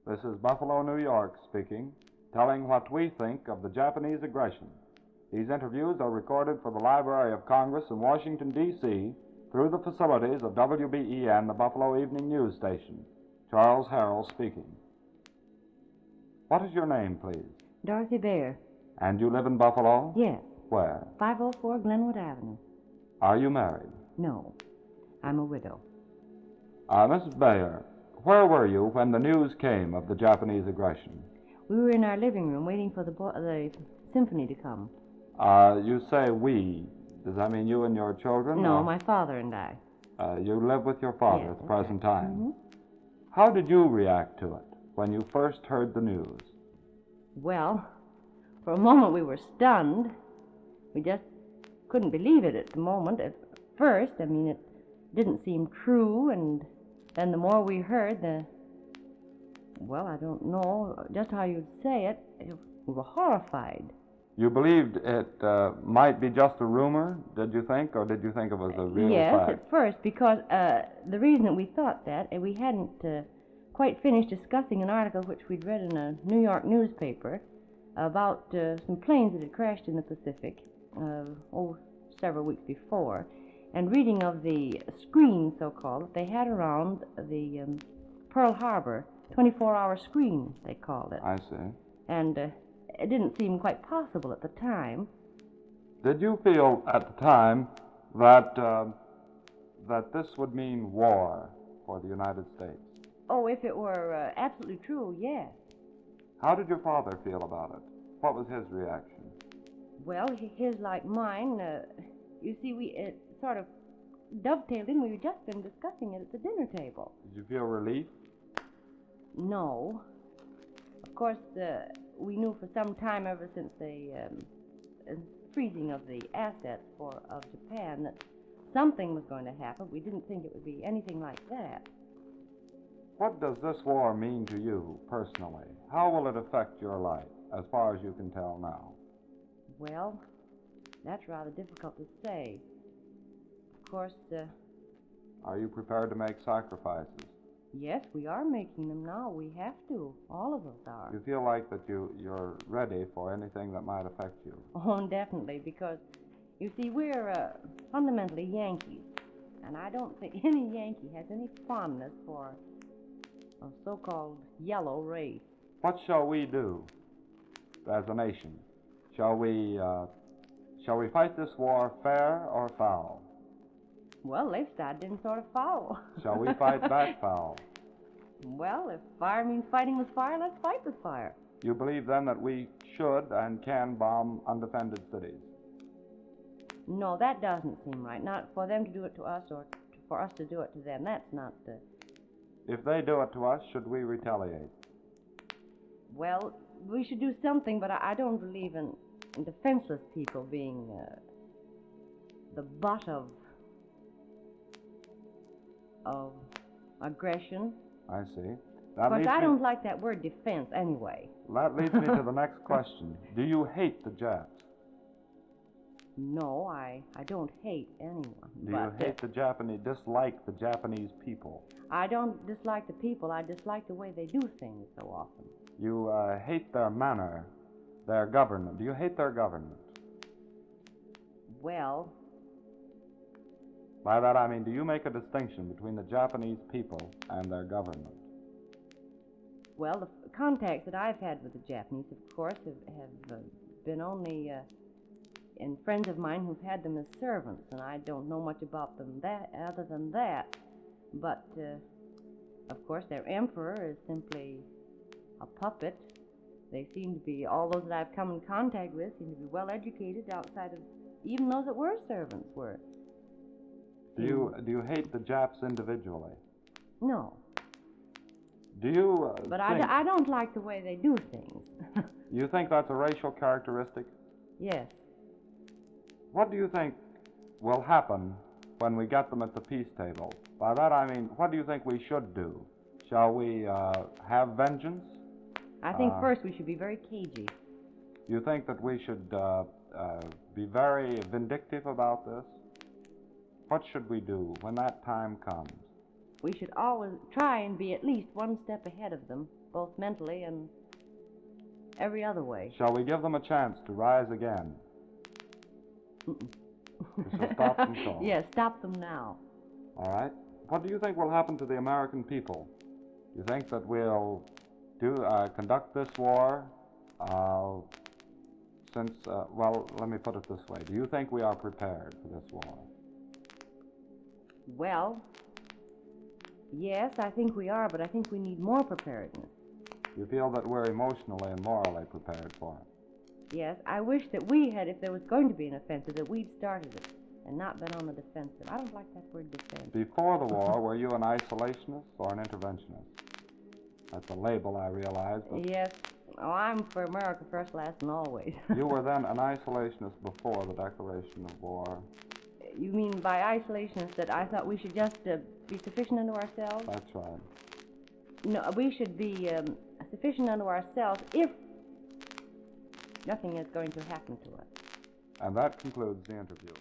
This is Buffalo, New York speaking, telling what we think of the Japanese aggression. These interviews are recorded for the Library of Congress in Washington, D.C., through the facilities of WBEN, the Buffalo Evening News Station. Charles Harrell speaking. What is your name, please? Dorothy Bayer. And you live in Buffalo? Yes. Where? 504 Glenwood Avenue. Are you married? No, I'm a widow. Mrs. Bayer, where were you when the news came of the Japanese aggression? We were in our living room waiting for the symphony to come. You say we. Does that mean you and your children? No, my father and I. You live with your father Yes, at the present time. Mm-hmm. How did you react to it when you first heard the news? Well, for a moment we were stunned. We just couldn't believe it at the moment. At first, it didn't seem true, and then the more we heard, I don't know just how you'd say it, we were horrified. You believed it might be just a rumor, did you think, or did you think it was a real fact? Yes, at first, because the reason that we thought that, and we hadn't quite finished discussing an article which we'd read in a New York newspaper about some planes that had crashed in the Pacific several weeks before, and reading of the screen, so-called, that they had around the Pearl Harbor, 24-hour screen, they called it. I see. And it didn't seem quite possible at the time. Did you feel at the time that that this would mean war for the United States? Oh, if it were absolutely true, yes. How did your father feel about it? What was his reaction? Well, his like mine, you see, it sort of dovetailed in. We had just been discussing it at the dinner table. Did you feel relief? No. Of course, we knew for some time, ever since the freezing of the assets of Japan, that something was going to happen. We didn't think it would be anything like that. What does this war mean to you personally? How will it affect your life, as far as you can tell now? Well, that's rather difficult to say. Of course, Are you prepared to make sacrifices? yes, we are making them now. We have to. All of us are. You feel like that you're ready for anything that might affect you? Oh, definitely, because, you see, we're fundamentally Yankees, and I don't think any Yankee has any fondness for a so-called yellow race. What shall we do as a nation? Shall we fight this war fair or foul? Well, they've started in sort of foul. Shall we fight back foul? Well, if fire means fighting with fire, let's fight with fire. You believe then that we should and can bomb undefended cities? No, that doesn't seem right. Not for them to do it to us or for us to do it to them. That's not the... If they do it to us, should we retaliate? Well, we should do something, but I don't believe in defenseless people being the butt of aggression. I see. Of course, I don't like that word defense anyway. That leads me to the next question. Do you hate the Japs? No, I don't hate anyone. Do you hate dislike the Japanese people? I don't dislike the people. I dislike the way they do things so often. You hate their manner, their government. Do you hate their government? Well... By that I mean, do you make a distinction between the Japanese people and their government? Well, the contacts that I've had with the Japanese, of course, have been only in friends of mine who've had them as servants, and I don't know much about them other than that. But, of course, their emperor is simply a puppet. They seem to be, all those that I've come in contact with, seem to be well educated outside of even those that were servants were. Do you hate the Japs individually? No. Do you But I don't like the way they do things. You think that's a racial characteristic? Yes. What do you think will happen when we get them at the peace table? By that I mean, what do you think we should do? Shall we have vengeance? I think first we should be very cagey. You think that we should be very vindictive about this? What should we do when that time comes? we should always try and be at least one step ahead of them, both mentally and every other way. Shall we give them a chance to rise again? We shall stop them so. Yes, stop them now. All right. What do you think will happen to the American people? You think that we'll conduct this war well, let me put it this way. Do you think we are prepared for this war? Well, yes, I think we are, but I think we need more preparedness. You feel that we're emotionally and morally prepared for it? Yes, I wish that we had, if there was going to be an offensive, that we'd started it and not been on the defensive. I don't like that word defense. Before the war, were you an isolationist or an interventionist? That's a label, I realize. But Yes. Oh, I'm for America first, last, and always. you were then an isolationist before the declaration of war. You mean by isolationist that I thought we should just be sufficient unto ourselves? That's right. No, we should be sufficient unto ourselves if nothing is going to happen to us. And that concludes the interview.